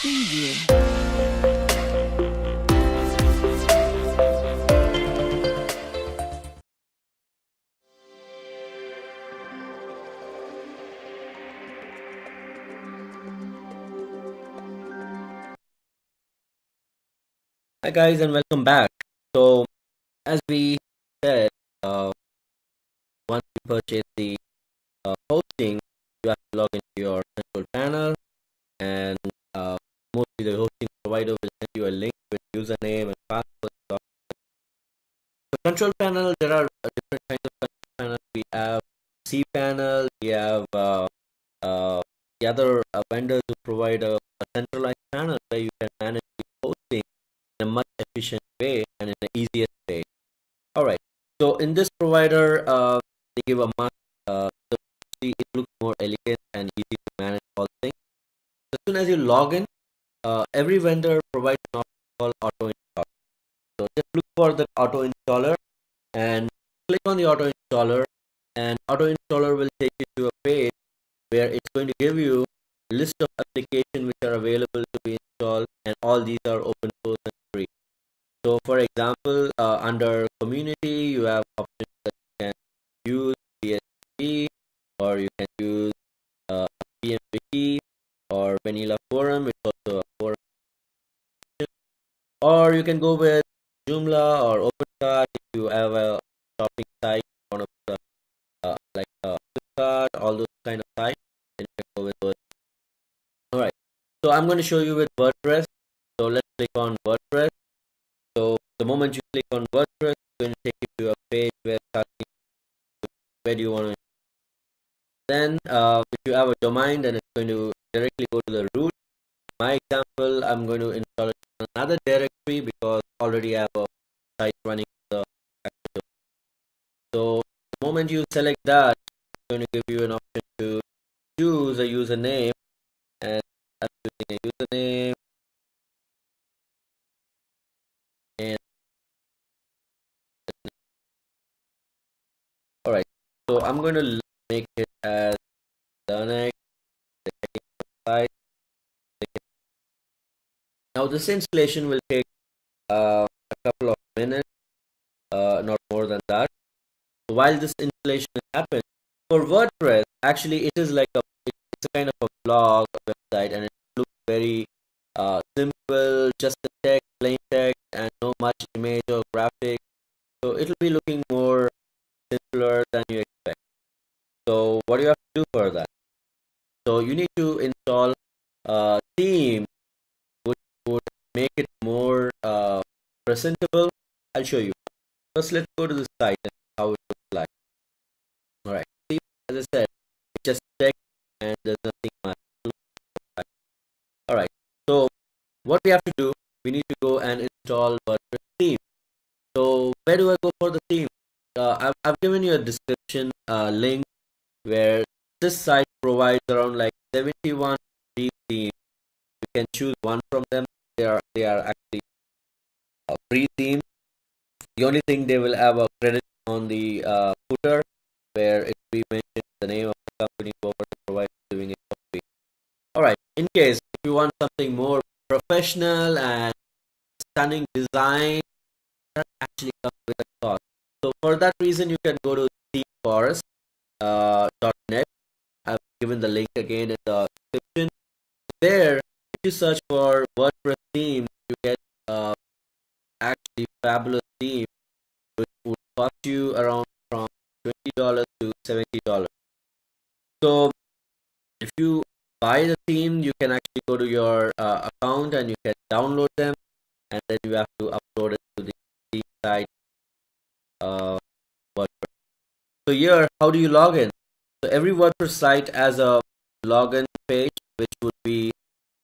Preview. Hi guys and welcome back. So as we said, uh, once you purchase the hosting, you have to log into your control panel, and uh, mostly the hosting provider will send you a link with username and password. So the control panel, there are different kinds of control panels. We have cPanel, we have uh, the other vendors who provide a centralized panel where you can manage the hosting in a much efficient way and in the easiest way. All right. So in this provider, they give a must. So it looks more elegant and easy to manage all things. As soon as you log in, every vendor provides an option called auto install. So just look for the auto installer and click on the auto installer, and auto installer will take you to a page where it's going to give you a list of applications which are available to be installed, and all these are open source and free. So, for example, under community, you have options that you can use PSP, or you can use PMWiki, or Vanilla Forum, it's also a forum, or you can go with Joomla or OpenCart if you have a shopping site, one of the like Flipkart, all those kind of sites, then you can go with those. All right. So I'm going to show you with WordPress. So let's click on WordPress. So the moment you click on WordPress, it's going to take you to a page where do you want to. Then if you have a domain, then it's going to directly go to the root. My example, I'm going to install it in another directory because already I have a site running the actual domain. So the moment you select that, it's going to give you an option to choose a username, and I'm choosing a username. And all right, so I'm going to make it as the next site. Now this installation will take a couple of minutes, not more than that. So while this installation is happening, for WordPress, actually it is like it's a kind of a blog, a website, and it looks very simple, just a text, plain text, and no much image or graphic. So it will be looking more simpler than you expect. So what do you have to do for that? So you need to install a theme which would make it more presentable. I'll show you. First, let's go to the site and how it looks like. All right. See, as I said, it's just text and there's nothing much. All right. So what we have to do, we need to go and install WordPress theme. So where do I go for the theme? I've given you a description link where this site provides around like 71 free themes. You can choose one from them. They are actually free themes. The only thing, they will have a credit on the footer where it will be mentioned the name of the company whoever is providing doing it for free. All right. In case if you want something more professional and stunning design, that actually comes with a cost. So for that reason, you can go to themeforest.net. I've given the link again in the description. There, if you search for WordPress theme, you get uh, actually fabulous theme which would cost you around from $20 to $70. So if you buy the theme, you can actually go to your account and you can download them, and then you have to upload it to the theme site. Uh, WordPress. So here, how do you log in? So every WordPress site has a login page, which would be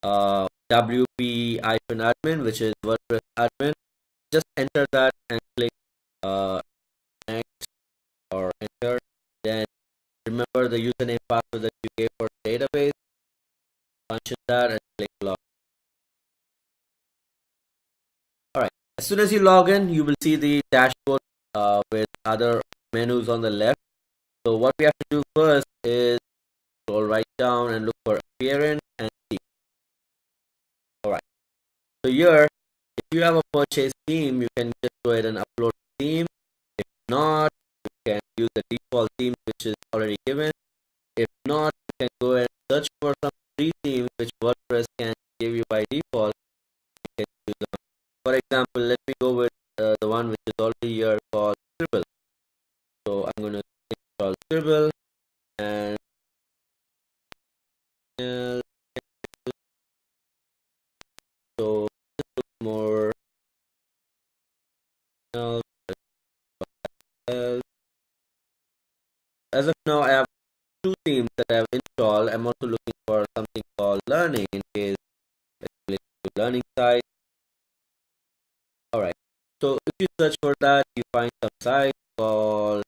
WP-admin, which is WordPress admin. Just enter that and click next or enter. Then remember the username password that you gave for the database. Punch in that and click log. All right. As soon as you log in, you will see the dashboard with other menus on the left. So what we have to do first is scroll right down and look for appearance and theme. So here, if you have a purchase theme, you can just go ahead and upload the theme. If not, you can use the default theme which is already given. If not, you can go ahead and search for some free themes which WordPress can give you by default. You can use them. For example, let me go with the one which is already here called Scribble. So I'm going to install Scribble and so this looks more else. As of now, I have two themes that I have installed. I'm also looking for something called Learning in case it's related to learning site. Alright, so if you search for that, you find some site called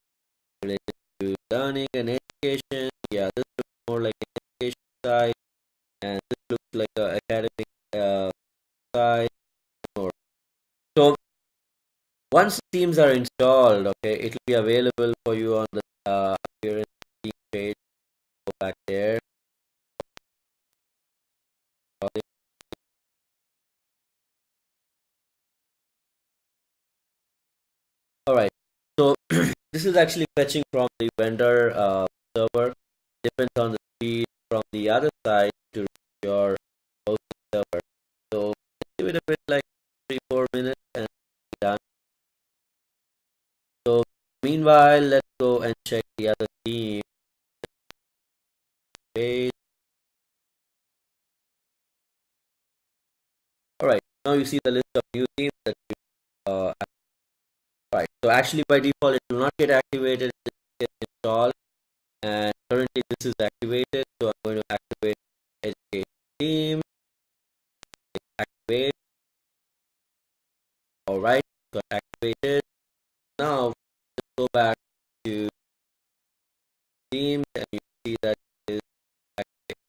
related to learning and education. Yeah, this looks more like an education site, and this looks like an academic site. Or so once themes are installed, okay, it will be available for you on the appearance theme page. Go back there. Alright, so this is actually fetching from the vendor server. Depends on the speed from the other side to your hosting server. So give it a bit like 3-4 minutes and be done. So meanwhile, let's go and check the other theme page. Alright, now you see the list of new themes that you right. So actually by default it will not get activated, it gets installed, and currently this is activated. So I'm going to activate education theme, activate. Alright, so activated. Now let's go back to themes and you see that it is activated.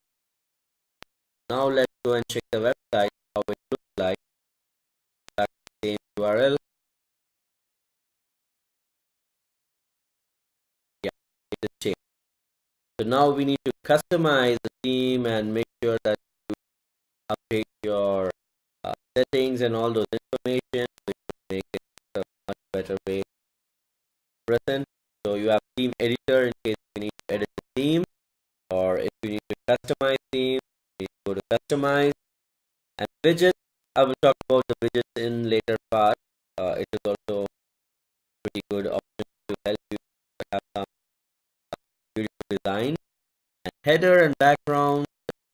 Now let's go and check the website how it looks like. Back to the same URL. Yeah, it is changed. So now we need to customize the theme and make sure that you update your settings and all those information, which will make it a much better way present. So you have theme editor in case you need to edit the theme, or if you need to customize theme, you go to customize. And widgets, I will talk about the widgets in later part. It is also pretty good option to help you have some beautiful design. And header and background,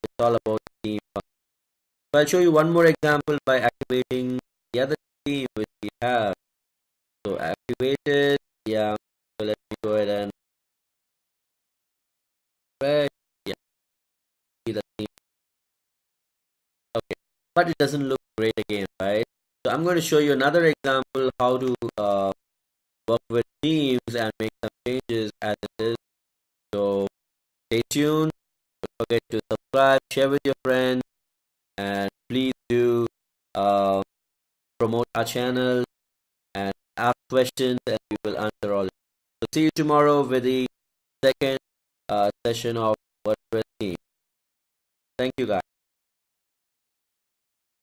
it's all about the theme. So I'll show you one more example by activating the other theme which we have. So activated, yeah. So let me go ahead and yeah, see the theme. Okay, but it doesn't look great again, right? So I'm going to show you another example how to work with themes and make some changes as it is. So stay tuned. Don't forget to subscribe, share with your friends, and please do uh, promote our channel and ask questions, and we will answer all. So see you tomorrow with the second session of WordPress theme. Thank you, guys.